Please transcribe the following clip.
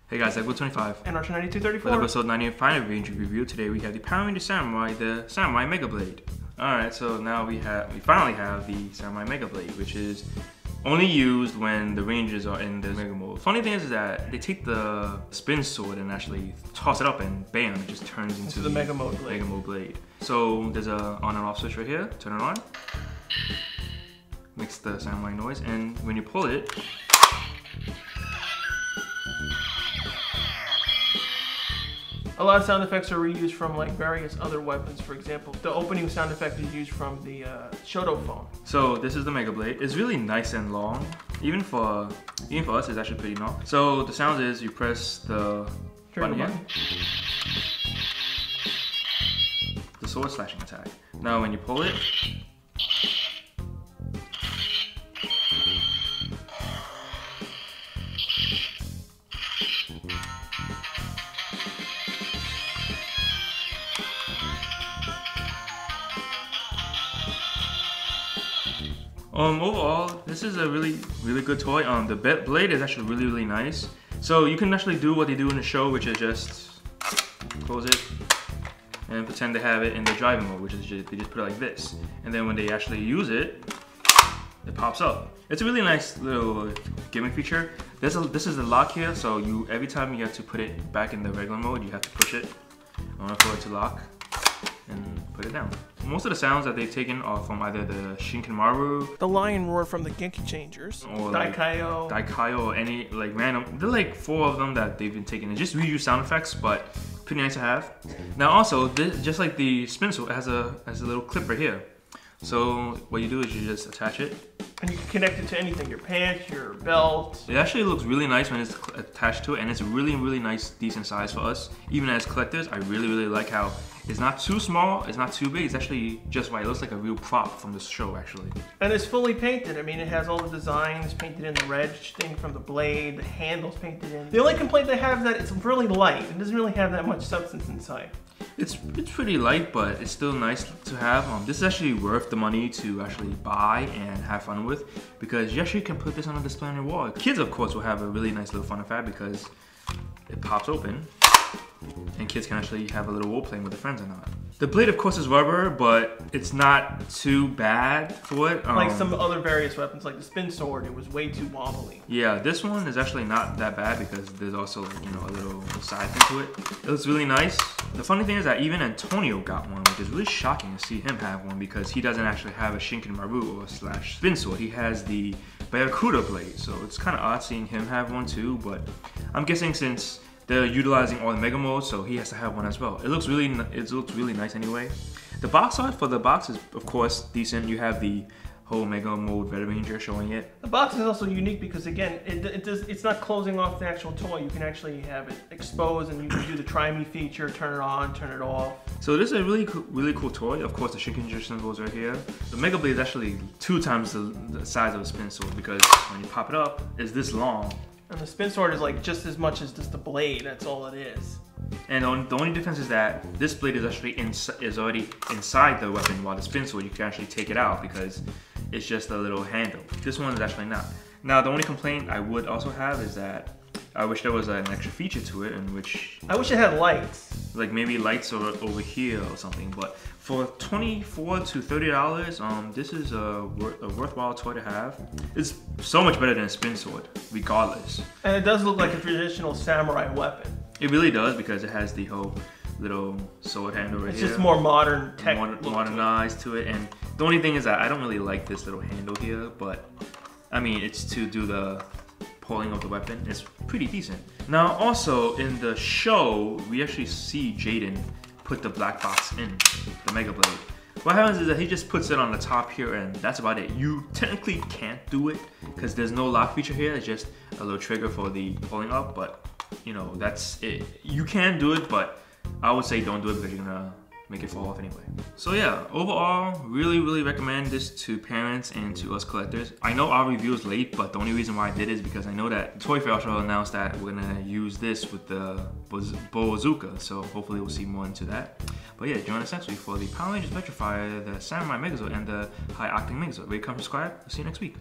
Hey guys, Echo25 and Archer9234 with episode 90 of Final Range Review. Today we have the Power Ranger Samurai, the Samurai Mega Blade. Alright, so now we finally have the Samurai Mega Blade, which is only used when the Rangers are in the Mega Mode. Funny thing is that they take the spin sword and actually toss it up and bam, it just turns into the Mega Mode blade. So there's a on and off switch right here, turn it on. Makes the samurai noise, and when you pull it, a lot of sound effects are reused from like various other weapons. For example, the opening sound effect is used from the Shoto phone. So this is the Mega Blade. It's really nice and long. Even for us, it's actually pretty long. So the sound is you press the button here. The sword slashing attack. Now when you pull it, overall, this is a really good toy. The blade is actually really nice. So you can actually do what they do in the show, which is just close it and pretend to have it in the driving mode, which is they just put it like this. And then when they actually use it, it pops up. It's a really nice little gimmick feature. This is the lock here, so every time you have to put it back in the regular mode, you have to push it for it to lock and put it down. Most of the sounds that they've taken are from either the Shinkenmaru, the Lion Roar from the Genki Changers, or Daikaio, or any like random. There are like 4 of them that they've been taking and just reuse sound effects, but pretty nice to have. Now also, this, just like the spin sword, it has a little clip right here. So what you do is you just attach it. And you can connect it to anything, your pants, your belt. It actually looks really nice when it's attached to it, and it's really nice, decent size for us. Even as collectors, I really like how it's not too small, it's not too big, it's actually just right. It looks like a real prop from the show, actually. And it's fully painted. I mean, it has all the designs painted in, the red thing from the blade, the handles painted in. The only complaint they have is that it's really light. It doesn't really have that much substance inside. It's pretty light, but it's still nice to have. This is actually worth the money to actually buy and have fun with, because you actually can put this on a display on your wall. Kids, of course, will have a really nice little fun effect because it pops open and kids can actually have a little role playing with their friends or not. The blade, of course, is rubber, but it's not too bad for it. Like some other various weapons, like the spin sword, it was way too wobbly. Yeah, this one is actually not that bad because there's also, a little side thing to it. It looks really nice. The funny thing is that even Antonio got one, which is really shocking to see him have one because he doesn't actually have a Shinkenmaru or slash spin sword. He has the Barracuda blade, so it's kind of odd seeing him have one too, but I'm guessing since they're utilizing all the Mega modes, so he has to have one as well. It looks really nice anyway. The box art for the box is, of course, decent. You have the whole Mega Mode Red Ranger showing it. The box is also unique because, again, it's not closing off the actual toy. You can actually have it exposed and you can do the try me feature, turn it on, turn it off. So this is a really cool toy. Of course, the Shinkenger symbols right here. The Mega Blade is actually 2 times the size of a spin sword because when you pop it up, it's this long. And the spin sword is like just as much as just the blade. That's all it is. And the only difference is that this blade is actually already inside the weapon, while the spin sword you can actually take it out because it's just a little handle. This one is actually not. Now the only complaint I would also have is that I wish there was an extra feature to it, in which I wish it had lights. Like maybe lights over here or something. But for $24 to $30, this is a worthwhile toy to have. It's so much better than a spin sword, regardless. And it does look like a traditional samurai weapon. It really does because it has the whole little sword handle right here. It's just more modern tech. Modernized to it. And the only thing is that I don't really like this little handle here, but I mean it's to do the pulling of the weapon is pretty decent. Now also in the show, we actually see Jaden put the black box in, the Mega Blade. What happens is that he just puts it on the top here and that's about it. You technically can't do it because there's no lock feature here. It's just a little trigger for the pulling up, but you know, that's it. You can do it, but I would say don't do it because you're gonna make it fall off anyway. So yeah, overall, really recommend this to parents and to us collectors. I know our review is late, but the only reason why I did is because I know that Toy Fair also announced that we're gonna use this with the Bazooka, so hopefully we'll see more into that. But yeah, join us next week for the Power Rangers Petrifier, the Samurai Megazord, and the High Octane Megazord. Rate, comment, subscribe. I'll see you next week.